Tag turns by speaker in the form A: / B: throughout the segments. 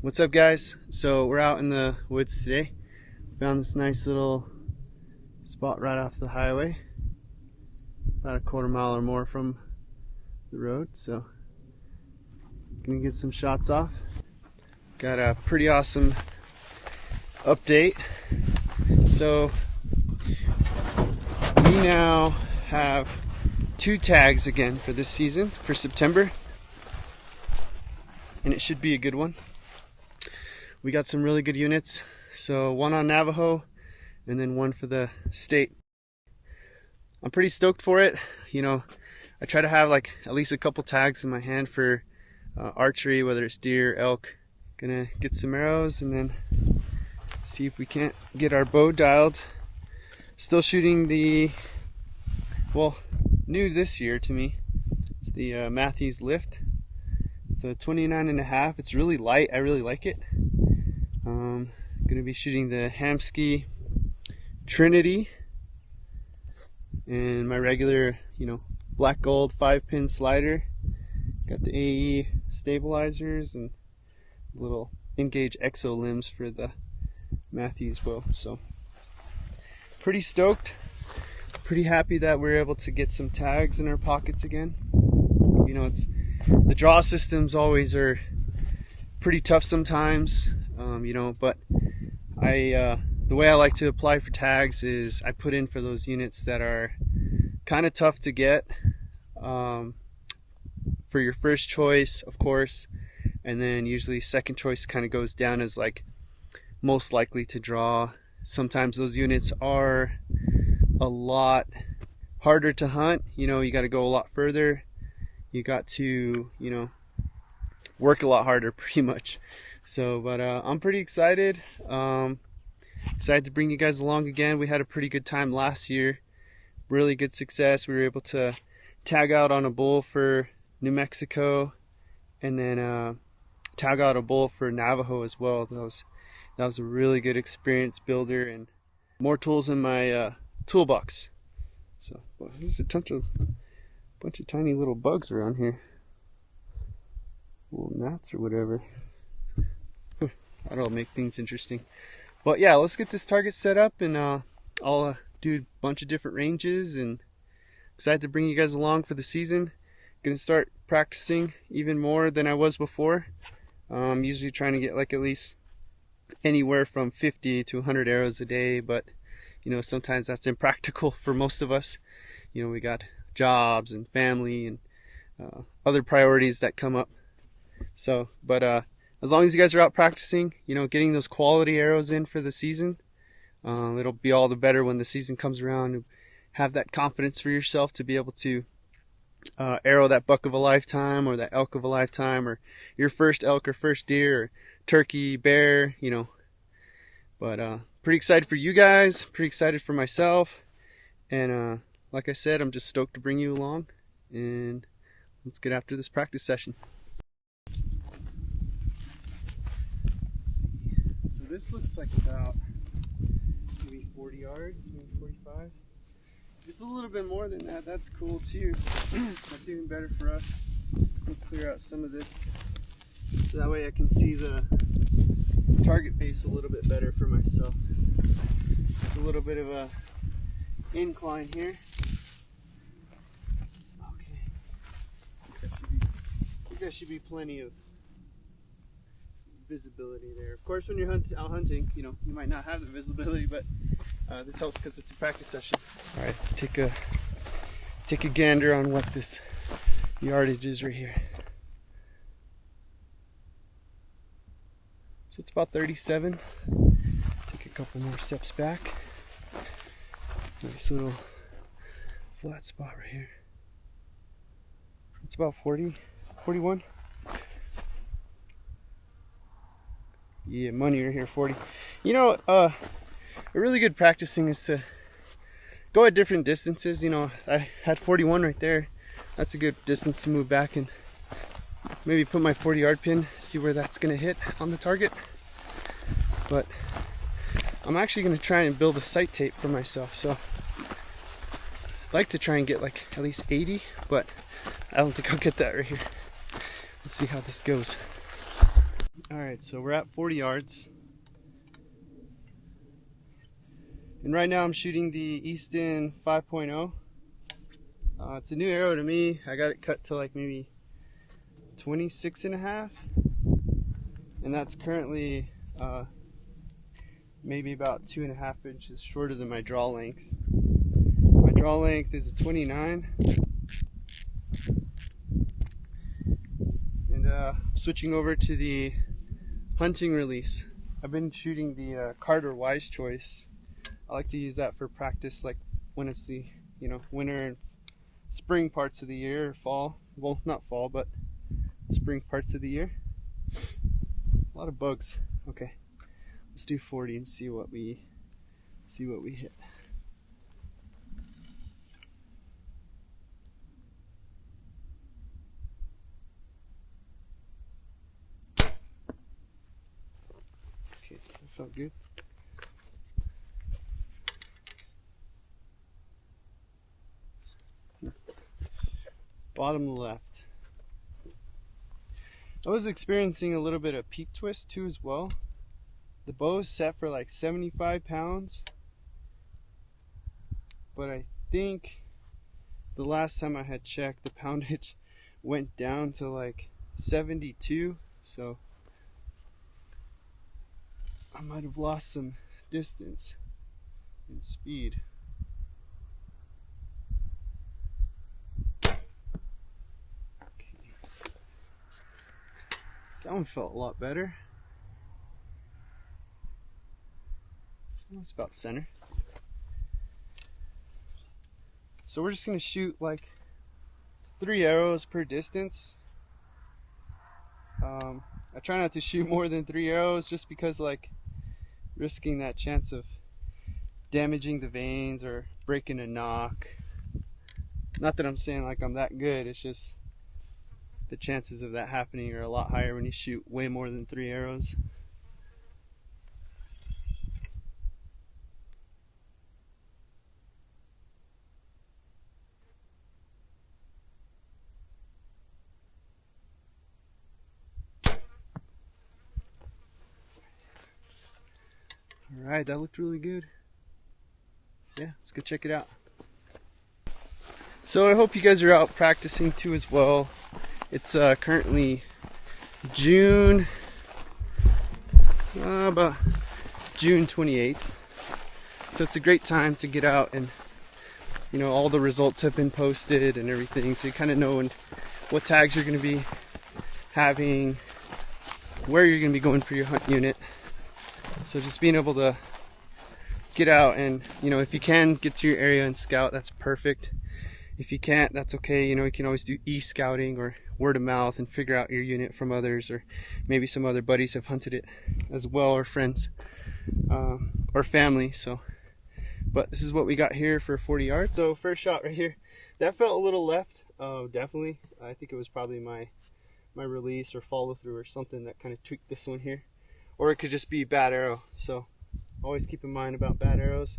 A: What's up, guys? So we're out in the woods today. Found this nice little spot right off the highway, about a quarter mile or more from the road. So gonna get some shots off. Got a pretty awesome update. So we now have 2 tags again for this season, for September, and it should be a good one. We got some really good units, so one on Navajo and then one for the state. I'm pretty stoked for it. You know, I try to have like at least a couple tags in my hand for archery, whether it's deer, elk. Gonna get some arrows and then see if we can't get our bow dialed. Still shooting the, well, new this year to me, it's the Matthews Lift. It's a 29.5. It's really light. I really like it. Gonna be shooting the Hamsky Trinity and my regular, black gold 5-pin slider. Got the AE stabilizers and little Engage Exo limbs for the Matthews bow. So pretty stoked. Pretty happy that we're able to get some tags in our pockets again. It's the draw systems always are pretty tough sometimes, but the way I like to apply for tags is I put in for those units that are kind of tough to get, for your first choice, of course, and then usually second choice kind of goes down as like most likely to draw. Sometimes those units are a lot harder to hunt. You got to go a lot further. You got to, work a lot harder pretty much. So, but I'm pretty excited. Excited to bring you guys along again. We had a pretty good time last year. Really good success. We were able to tag out on a bull for New Mexico, and then tag out a bull for Navajo as well. That was a really good experience builder, and more tools in my toolbox. So, well, there's a bunch of tiny little bugs around here. Little gnats or whatever. That'll make things interesting. But yeah, let's get this target set up, and I'll do a bunch of different ranges, and excited to bring you guys along for the season. Gonna start practicing even more than I was before. Usually trying to get like at least anywhere from 50 to 100 arrows a day, but sometimes that's impractical for most of us. We got jobs and family and other priorities that come up. So, but as long as you guys are out practicing, getting those quality arrows in for the season, it'll be all the better when the season comes around. And have that confidence for yourself to be able to arrow that buck of a lifetime, or that elk of a lifetime, or your first elk or first deer or turkey, bear, But pretty excited for you guys, pretty excited for myself, and like I said, I'm just stoked to bring you along, and let's get after this practice session. Let's see. So this looks like about maybe 40 yards, maybe 45. Just a little bit more than that. That's cool too. That's even better for us. We'll clear out some of this, so that way I can see the target base a little bit better for myself. It's a little bit of a incline here. Okay. I think that should be plenty of visibility there. Of course, when you're out hunting, you might not have the visibility, but this helps because it's a practice session. All right, let's take a gander on what this yardage is right here. So it's about 37. Take a couple more steps back. Nice little flat spot right here. It's about 40, 41. Yeah, money right here, 40. A really good practice thing is to go at different distances. I had 41 right there. That's a good distance to move back and maybe put my 40-yard pin, see where that's going to hit on the target. But I'm actually going to try and build a sight tape for myself. So I'd like to try and get like at least 80, but I don't think I'll get that right here. Let's see how this goes. Alright, so we're at 40 yards. And right now I'm shooting the Easton 5.0. It's a new arrow to me. I got it cut to like maybe 26.5. And that's currently maybe about 2.5 inches shorter than my draw length. My draw length is a 29. And switching over to the hunting release. I've been shooting the Carter Wise Choice. I like to use that for practice, like when it's the winter and spring parts of the year, or fall. Well, not fall, but spring parts of the year. A lot of bugs. Okay, let's do 40 and see what we hit. Okay, that felt good. Bottom left. I was experiencing a little bit of peak twist too as well. The bow is set for like 75 pounds, but I think the last time I had checked, the poundage went down to like 72, so I might have lost some distance and speed. That one felt a lot better. It's about center. So we're just gonna shoot like 3 arrows per distance. I try not to shoot more than 3 arrows just because like risking that chance of damaging the veins or breaking a knock. Not that I'm saying like I'm that good, it's just the chances of that happening are a lot higher when you shoot way more than 3 arrows. Alright, that looked really good. Yeah, let's go check it out. So I hope you guys are out practicing too as well. It's currently June, about June 28th. So it's a great time to get out, and all the results have been posted and everything, so you kind of know what tags you're going to be having, where you're going to be going for your hunt unit. So just being able to get out and, if you can get to your area and scout, that's perfect. If you can't, that's okay. You can always do e-scouting or word of mouth and figure out your unit from others, or maybe some other buddies have hunted it as well, or friends, or family. So, but this is what we got here for 40 yards. So first shot right here, that felt a little left. Definitely. I think it was probably my release or follow through or something that kind of tweaked this one here, or it could just be bad arrow. So always keep in mind about bad arrows.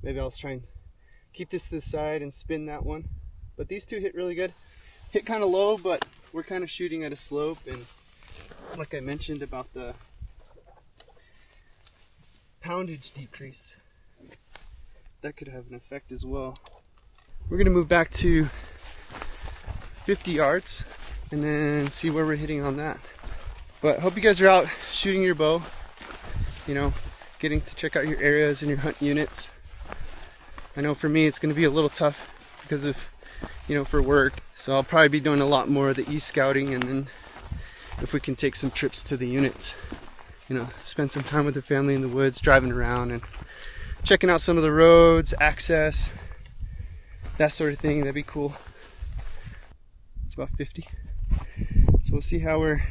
A: Maybe I'll try and keep this to the side and spin that one. But these two hit really good. Hit kind of low, but we're kind of shooting at a slope, and like I mentioned about the poundage decrease, that could have an effect as well. We're gonna move back to 50 yards and then see where we're hitting on that. But hope you guys are out shooting your bow, getting to check out your areas and your hunt units. I know for me it's going to be a little tough because of, for work. So I'll probably be doing a lot more of the e-scouting, and then if we can take some trips to the units, spend some time with the family in the woods, driving around and checking out some of the roads, access, that sort of thing, that'd be cool. It's about 50. So we'll see how we're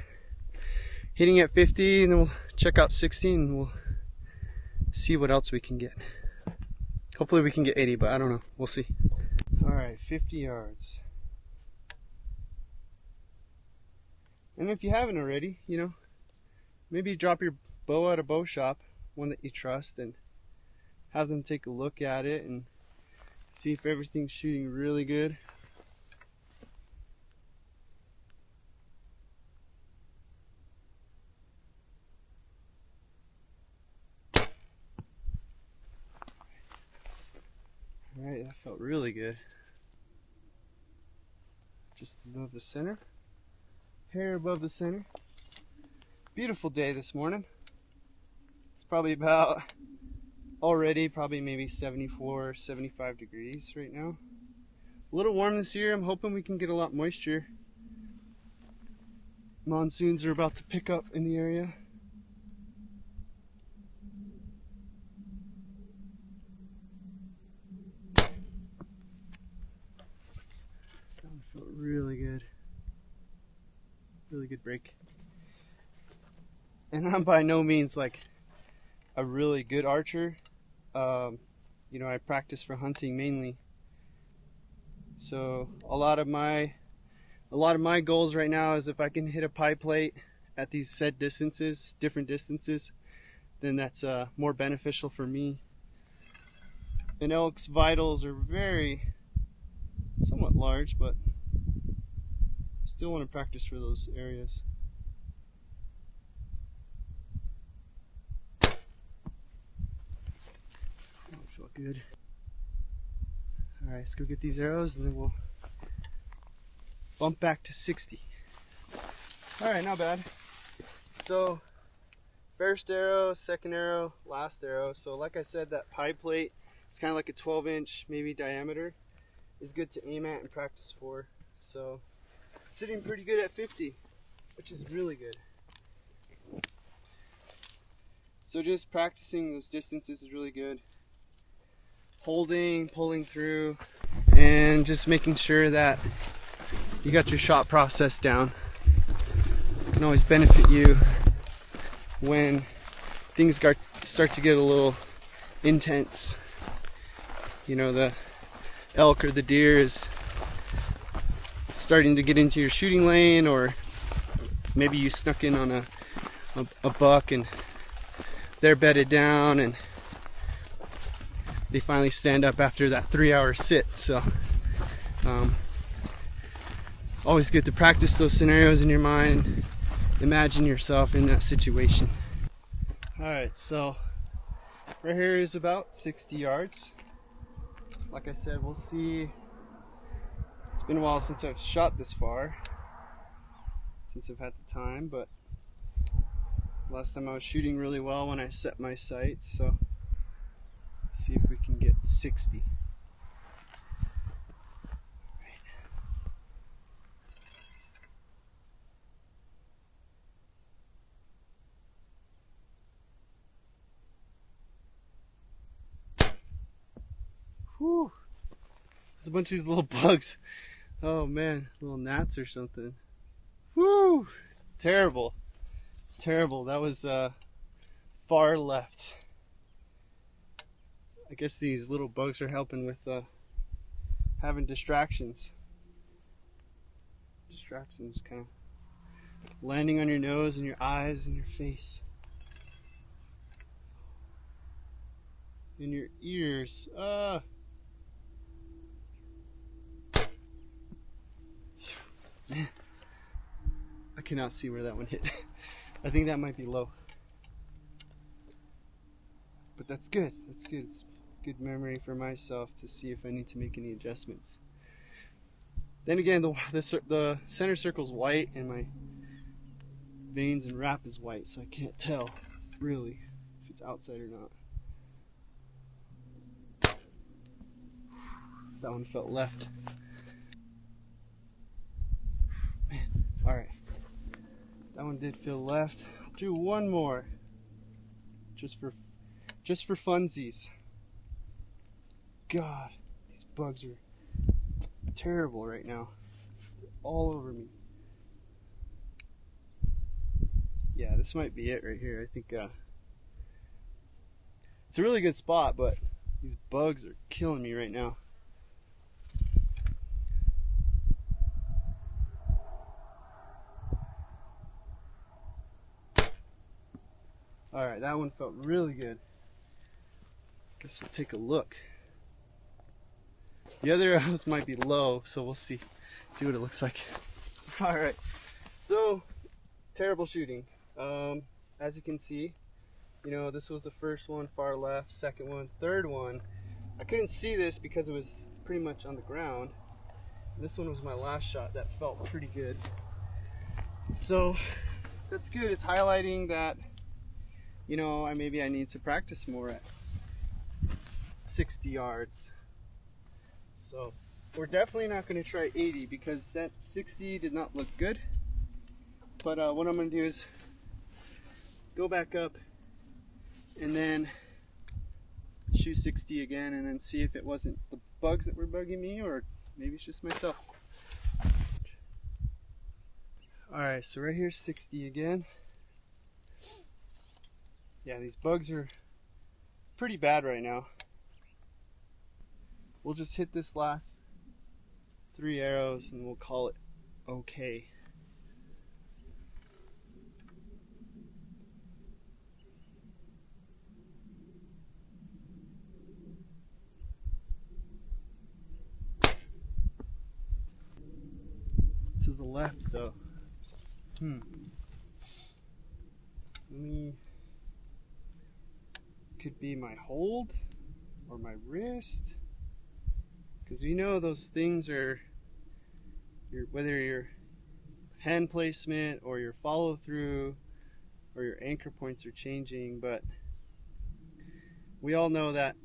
A: hitting at 50, and then we'll check out 60 and we'll see what else we can get. Hopefully we can get 80, but I don't know. We'll see. Alright, 50 yards. And if you haven't already, maybe drop your bow at a bow shop, one that you trust, and have them take a look at it and see if everything's shooting really good. Felt really good. Just above the center. Hair above the center. Beautiful day this morning. It's probably about already probably maybe 74, 75 degrees right now. A little warm this year. I'm hoping we can get a lot moisture. Monsoons are about to pick up in the area. That one felt really good. Really good break. And I'm by no means like a really good archer. You know, I practice for hunting mainly. So a lot of my goals right now is if I can hit a pie plate at these set distances, different distances, then that's more beneficial for me. An elk's vitals are somewhat large, but still want to practice for those areas. Feel good. All right, let's go get these arrows and then we'll bump back to 60. All right, not bad. So first arrow, second arrow, last arrow. So like I said, that pie plate, it's kind of like a 12-inch maybe diameter, is good to aim at and practice for. So sitting pretty good at 50, which is really good. So just practicing those distances is really good. Holding, pulling through, and just making sure that you got your shot process down. It can always benefit you when things start to get a little intense. You know, the elk or the deer is starting to get into your shooting lane, or maybe you snuck in on a buck and they're bedded down and they finally stand up after that 3-hour sit. So always good to practice those scenarios in your mind. Imagine yourself in that situation. Alright, so right here is about 60 yards. Like I said, we'll see. It's been a while since I've shot this far, since I've had the time, but last time I was shooting really well when I set my sights, so see if we can get 60. Whew. There's a bunch of these little bugs. Oh man, little gnats or something. Whew. Terrible. Terrible. That was far left. I guess these little bugs are helping with having distractions. Distractions kind of landing on your nose and your eyes and your face. In your ears. Man, I cannot see where that one hit. I think that might be low. But that's good. That's good. It's good memory for myself to see if I need to make any adjustments. Then again, the center circle's white and my veins and wrap is white, so I can't tell really if it's outside or not. That one felt left. Man, alright. That one did feel left. I'll do one more. Just for funsies. God, these bugs are terrible right now. They're all over me. Yeah, this might be it right here. I think it's a really good spot, but these bugs are killing me right now. Alright, that one felt really good. Guess we'll take a look. The other arrows might be low, so we'll see what it looks like. Alright, so terrible shooting. As you can see, you know, this was the first one, far left, second one, third one. I couldn't see this because it was pretty much on the ground. This one was my last shot that felt pretty good. So that's good. It's highlighting that, you know, maybe I need to practice more at 60 yards. So we're definitely not going to try 80 because that 60 did not look good. But what I'm going to do is go back up and then shoot 60 again, and then see if it wasn't the bugs that were bugging me, or maybe it's just myself. Alright, so right here 60 again. Yeah, these bugs are pretty bad right now. We'll just hit this last 3 arrows and we'll call it okay. To the left though. Could be my hold or my wrist, because we know those things are whether your hand placement or your follow through or your anchor points are changing, but we all know that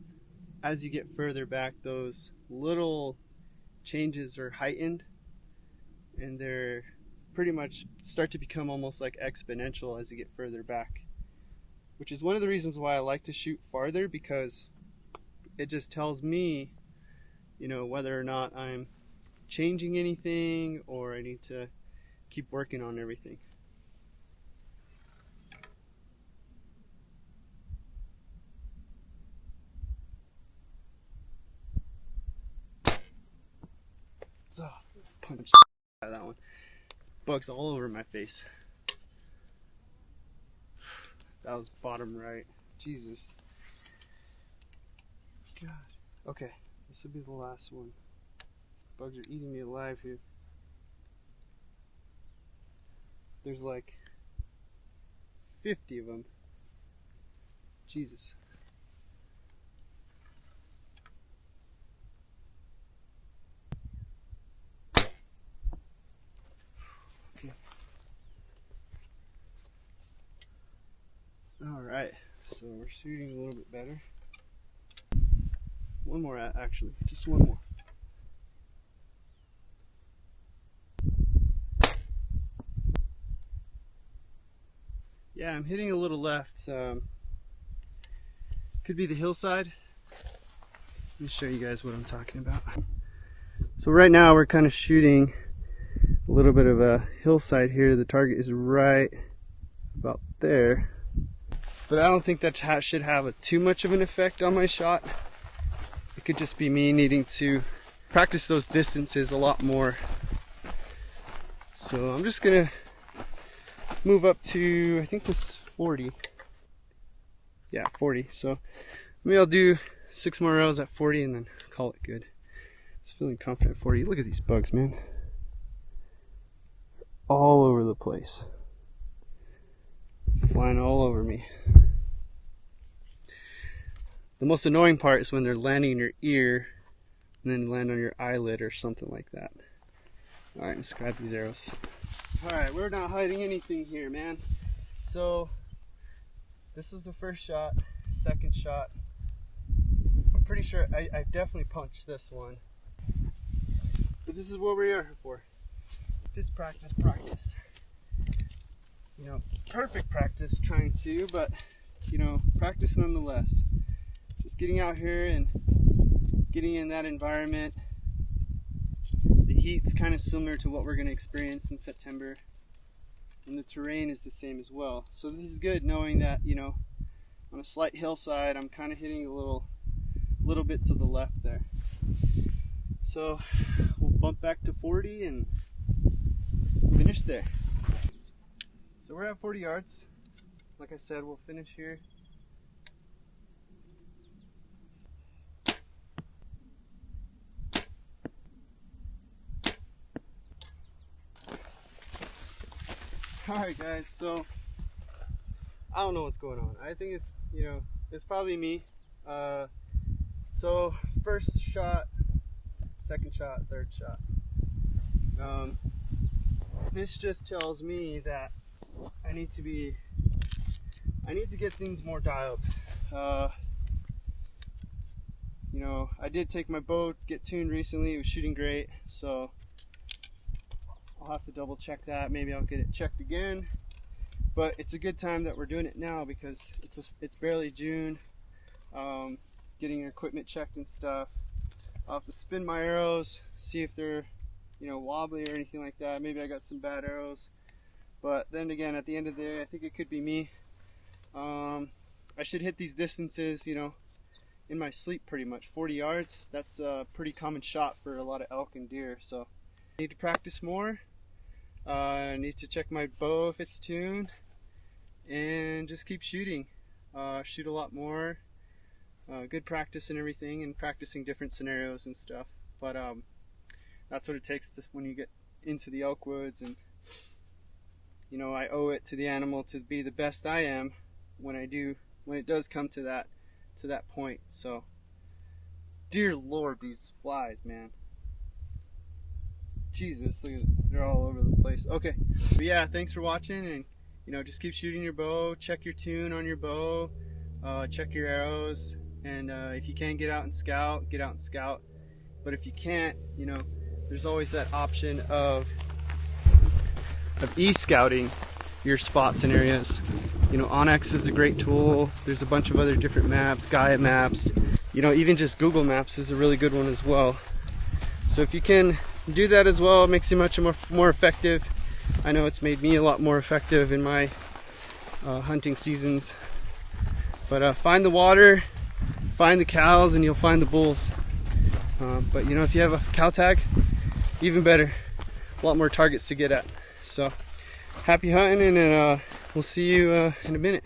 A: as you get further back, those little changes are heightened, and they're pretty much start to become almost like exponential as you get further back, which is one of the reasons why I like to shoot farther, because it just tells me, you know, whether or not I'm changing anything or I need to keep working on everything. Oh, punch that one. Bugs all over my face. That was bottom right. Jesus. God. Okay, this will be the last one. These bugs are eating me alive here. There's like 50 of them. Jesus. Alright, so we're shooting a little bit better. One more, actually, just one more. Yeah, I'm hitting a little left. Could be the hillside. Let me show you guys what I'm talking about. So right now we're kind of shooting a little bit of a hillside here. The target is right about there. But I don't think that should have too much of an effect on my shot. It could just be me needing to practice those distances a lot more. So I'm just gonna move up to, I think this is 40. Yeah, 40. So maybe I'll do 6 more rows at 40 and then call it good. Just feeling confident at 40. Look at these bugs, man. All over the place. Flying all over me. The most annoying part is when they're landing in your ear and then land on your eyelid or something like that. Alright, let's grab these arrows. Alright, we're not hiding anything here, man. So, this is the first shot, second shot. I'm pretty sure I definitely punched this one. But this is what we're here for. Just practice, practice. You know, perfect practice trying to, but, you know, practice nonetheless. Just getting out here and getting in that environment. The heat's kind of similar to what we're going to experience in September, and the terrain is the same as well. So this is good knowing that, you know, on a slight hillside I'm kind of hitting a little bit to the left there. So we'll bump back to 40 and finish there. So we're at 40 yards. Like I said, we'll finish here. Alright guys, so I don't know what's going on. I think it's, you know, it's probably me. So first shot, second shot, third shot. This just tells me that I need to get things more dialed. You know, I did take my bow, get tuned recently. It was shooting great, so I'll have to double check that. Maybe I'll get it checked again. But it's a good time that we're doing it now because it's barely June. Getting your equipment checked and stuff. I'll have to spin my arrows, see if they're, you know, wobbly or anything like that. Maybe I got some bad arrows. But then again, at the end of the day, I think it could be me. I should hit these distances, you know, in my sleep pretty much. 40 yards, that's a pretty common shot for a lot of elk and deer. So I need to practice more. I need to check my bow if it's tuned. And just keep shooting. Shoot a lot more. Good practice and everything, and practicing different scenarios and stuff. But that's what it takes when you get into the elk woods. And you know, I owe it to the animal to be the best I am when it does come to that point. So, dear Lord, these flies, man. Jesus, look at them. They're all over the place. Okay, but yeah, thanks for watching, and you know, just keep shooting your bow. Check your tune on your bow. Check your arrows. And if you can get out and scout, get out and scout. But if you can't, you know, there's always that option of e-scouting your spots and areas. You know, Onyx is a great tool. There's a bunch of other different maps, Gaia maps. You know, even just Google Maps is a really good one as well. So if you can do that as well, it makes you much more effective. I know it's made me a lot more effective in my hunting seasons. But find the water, find the cows, and you'll find the bulls. But you know, if you have a cow tag, even better. A lot more targets to get at. So happy hunting, and we'll see you in a minute.